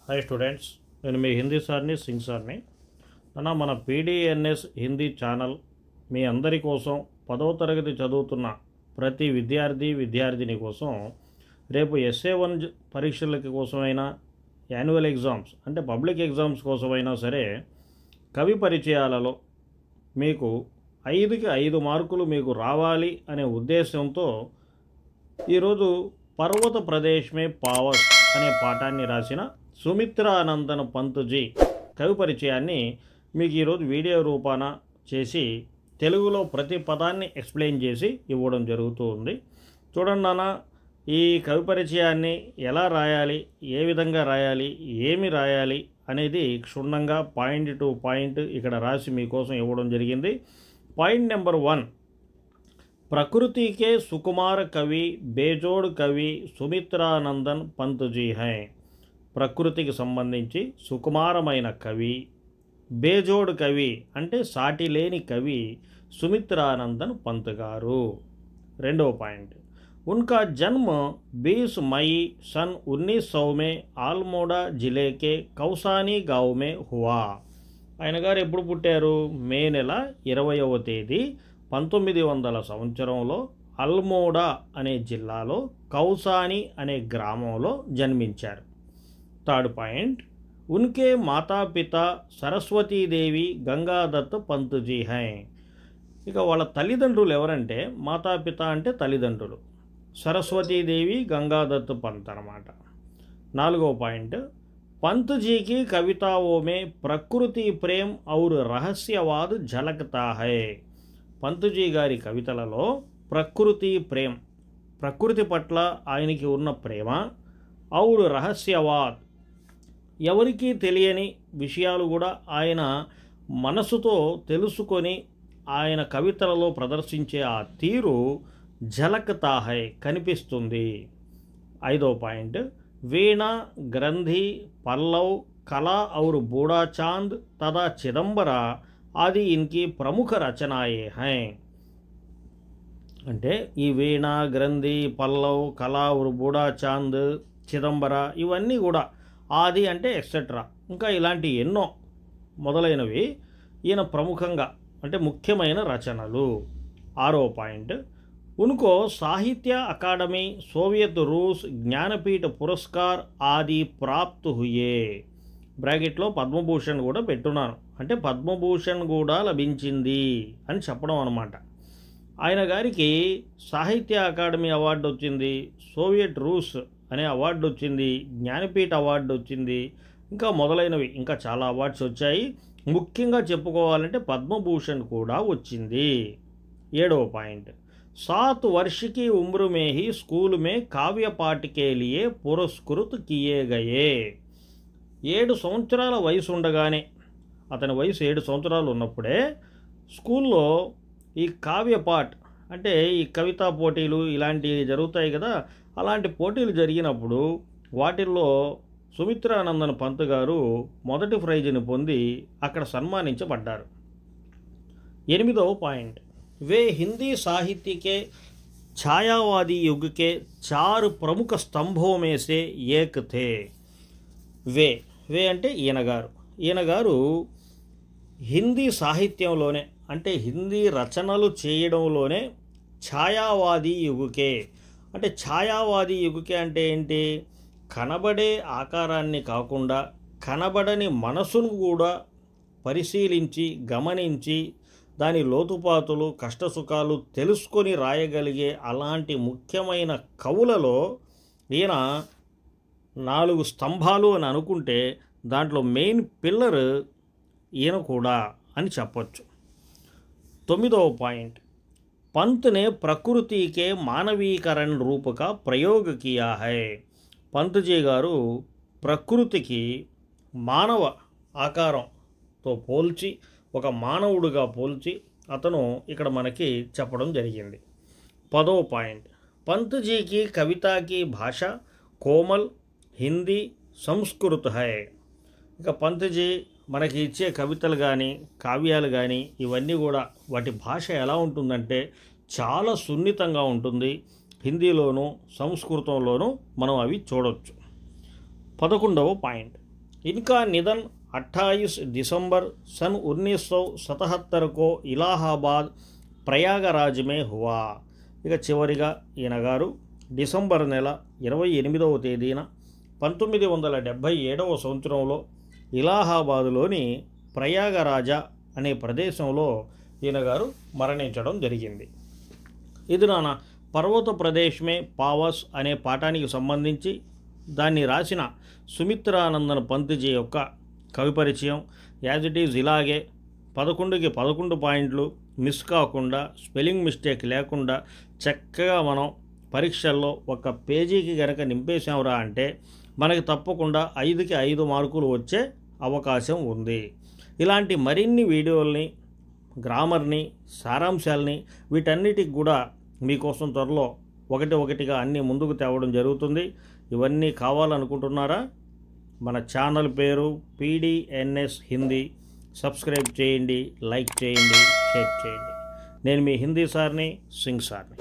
Hi students, నేను మీ హిందీ సార్ని సింగ్ సార్ని. మన పీడిఎన్ఎస్ హిందీ ఛానల్ మీ అందరి కోసం 10వ తరగతి చదువుతున్న ప్రతి విద్యార్థిని కోసం రేపు SA1 పరీక్షలకి కోసమైనా యాన్యువల్ ఎగ్జామ్స్ అంటే పబ్లిక్ ఎగ్జామ్స్ కోసమైనా సరే కవి పరిచయాలలో మీకు 5కి 5 మార్కులు మీకు రావాలి అనే ఉద్దేశంతో ఈరోజు పర్వత ప్రదేశ్ మే పావస్ అనే పాఠాన్ని రాసిన సుమిత్రానందన్ పంత్జీ కవి పరిచయాన్ని మీకు ఈరోజు వీడియో రూపాన చేసి తెలుగులో ప్రతి పదాన్ని ఎక్స్ప్లెయిన్ చేసి ఇవ్వడం జరుగుతూ ఉంది. చూడండి నాన్న, ఈ కవి పరిచయాన్ని ఎలా రాయాలి, ఏ విధంగా రాయాలి, ఏమి రాయాలి అనేది క్షుణ్ణంగా పాయింట్ టు పాయింట్ ఇక్కడ రాసి మీకోసం ఇవ్వడం జరిగింది. పాయింట్ నెంబర్ 1, प्रकृति के सुकुमार कवि बेजोड़ कवि सुमित्रानंदन पंत जी हैं. ప్రకృతికి సంబంధించి సుకుమారమైన కవి, బేజోడ్ కవి అంటే సాటి లేని కవి సుమిత్రానందన్ పంత్ గారు. రెండవ పాయింట్, उनका जन्म 20 मई सन 1900 में अल्मोड़ा जिले के कौसानी गांव में हुआ. ఆయన గారు ఎప్పుడు పుట్టారు? మే నెల 20వ తేదీ 1900 సంవత్సరంలో అల్మోడా అనే జిల్లాలో కౌసాని అనే గ్రామంలో జన్మించారు. థర్డ్ పాయింట్, ఉన్కే మాతాపిత సరస్వతీదేవి గంగాదత్ పంత్జీ హై. ఇక వాళ్ళ తల్లిదండ్రులు ఎవరంటే, మాతాపిత అంటే తల్లిదండ్రులు, సరస్వతీదేవి గంగాదత్ పంత్ అన్నమాట. నాలుగో పాయింట్, पंत जी की कविताओं में प्रकृति प्रेम और रहस्यवाद झलकता है. పంత్ జీ గారి కవితలలో ప్రకృతి ప్రేమ్, ప్రకృతి పట్ల ఆయనకి ఉన్న ప్రేమ, ఔర్ రహస్యవాద్, ఎవరికీ తెలియని విషయాలు కూడా ఆయన మనసుతో తెలుసుకొని ఆయన కవితలలో ప్రదర్శించే ఆ తీరు ఝలక్తా హై, కనిపిస్తుంది. ఐదో పాయింట్, वीणा, ग्रंथि, पल्लव, कला और बूढ़ा चांद तथा चिदंबरा आदि इनकी प्रमुख रचनाएं हैं. అంటే ఈ వీణ, గ్రంథి, పల్లవ్, కళా, బూడా చాంద్, చిదంబర ఇవన్నీ కూడా ఆది అంటే ఎక్సెట్రా ఇంకా ఇలాంటి ఎన్నో మొదలైనవి ఈయన ప్రముఖంగా అంటే ముఖ్యమైన రచనలు. ఆరో పాయింట్, उनको साहित्य अकादमी, सोवियत रूस, ज्ञानपीठ पुरस्कार आदि प्राप्त हुए. బ్రాకెట్లో పద్మభూషణ్ కూడా పెట్టున్నాను, అంటే పద్మభూషణ్ కూడా లభించింది అని చెప్పడం అన్నమాట. ఆయన గారికి సాహిత్య అకాడమీ అవార్డు వచ్చింది, సోవియట్ రూస్ అనే అవార్డు వచ్చింది, జ్ఞానపీఠ అవార్డు వచ్చింది, ఇంకా మొదలైనవి ఇంకా చాలా అవార్డ్స్ వచ్చాయి. ముఖ్యంగా చెప్పుకోవాలంటే పద్మభూషణ్ కూడా వచ్చింది. ఏడవ పాయింట్, 7 वर्ष की उम्र में ही स्कूल में काव्य पाठ के लिए पुरस्कृत किए गए. 7 సంవత్సరాల వయసు ఉండగానే, అతని వయసు 7 సంవత్సరాలు ఉన్నప్పుడే స్కూల్లో ఈ కావ్యపాఠ్ అంటే ఈ కవితా పోటీలు ఇలాంటివి జరుగుతాయి కదా, అలాంటి పోటీలు జరిగినప్పుడు వాటిల్లో సుమిత్రానందన్ పంత్ గారు మొదటి ప్రైజ్ని పొంది అక్కడ సన్మానించబడ్డారు. 8వ పాయింట్, वे हिंदी साहित्य के छायावादी युग के 4 प्रमुख स्तंभों में से एक थे. వే అంటే ఈయన గారు హిందీ సాహిత్యంలోనే అంటే హిందీ రచనలు చేయడంలోనే ఛాయావాది యుగకే అంటే ఛాయావాది యుగకే అంటే ఏంటి, కనబడే ఆకారాన్ని కాకుండా కనబడని మనసును కూడా పరిశీలించి గమనించి దాని లోతుపాతులు కష్టసుఖాలు తెలుసుకొని రాయగలిగే అలాంటి ముఖ్యమైన కవులలో ఈయన 4 స్తంభాలు అని అనుకుంటే దాంట్లో మెయిన్ పిల్లర్ ఈయన కూడా అని చెప్పచ్చు. 9వ పాయింట్, పంత్ నే ప్రకృతికే మానవీకరణ రూపక ప్రయోగ కియా హై. పంత్ జీ గారు ప్రకృతికి మానవ ఆకారంతో పోల్చి ఒక మానవుడిగా పోల్చి అతను ఇక్కడ మనకి చెప్పడం జరిగింది. 10వ పాయింట్, పంత్ జీకి కవితాకి భాష కోమల్, హిందీ, సంస్కృత హై. ఇక పంత్ జీ మనకి ఇచ్చే కవితలు కానీ కావ్యాలు కానీ ఇవన్నీ కూడా వాటి భాష ఎలా ఉంటుందంటే చాలా సున్నితంగా ఉంటుంది. హిందీలోనూ సంస్కృతంలోనూ మనం అవి చూడవచ్చు. 11వ పాయింట్, इनका निधन 28 दिसंबर सन 1977 को इलाहाबाद ప్రయాగరాజ్ మే హువా. ఇక చివరిగా ఈయన గారు డిసెంబర్ నెల 28వ తేదీన 1977వ సంవత్సరంలో ఇలాహాబాదులోని ప్రయాగరాజ అనే ప్రదేశంలో ఈయన గారు మరణించడం జరిగింది. ఇది నాన్న పర్వత ప్రదేశ్ మే పావస్ అనే పాఠానికి సంబంధించి దాన్ని రాసిన సుమిత్రానందన్ పంత్జీ యొక్క కవి పరిచయం. యాజ్ ఇట్ ఈజ్ ఇలాగే 11కి 11 పాయింట్లు మిస్ కాకుండా, స్పెల్లింగ్ మిస్టేక్ లేకుండా చక్కగా మనం పరీక్షల్లో ఒక పేజీకి గనక నింపేసాంరా అంటే మనకి తప్పకుండా 5కి 5 మార్కులు వచ్చే అవకాశం ఉంది. ఇలాంటి మరిన్ని వీడియోల్ని, గ్రామర్ని, సారాంశాలని వీటన్నిటికి కూడా మీకోసం త్వరలో ఒకటిగా అన్నీ ముందుకు తేవడం జరుగుతుంది. ఇవన్నీ కావాలనుకుంటున్నారా? మన ఛానల్ పేరు PDNS హిందీ. సబ్స్క్రైబ్ చేయండి, లైక్ చేయండి, షేర్ చేయండి. నేను మీ హిందీ సార్ని, సింగ్ సార్ని.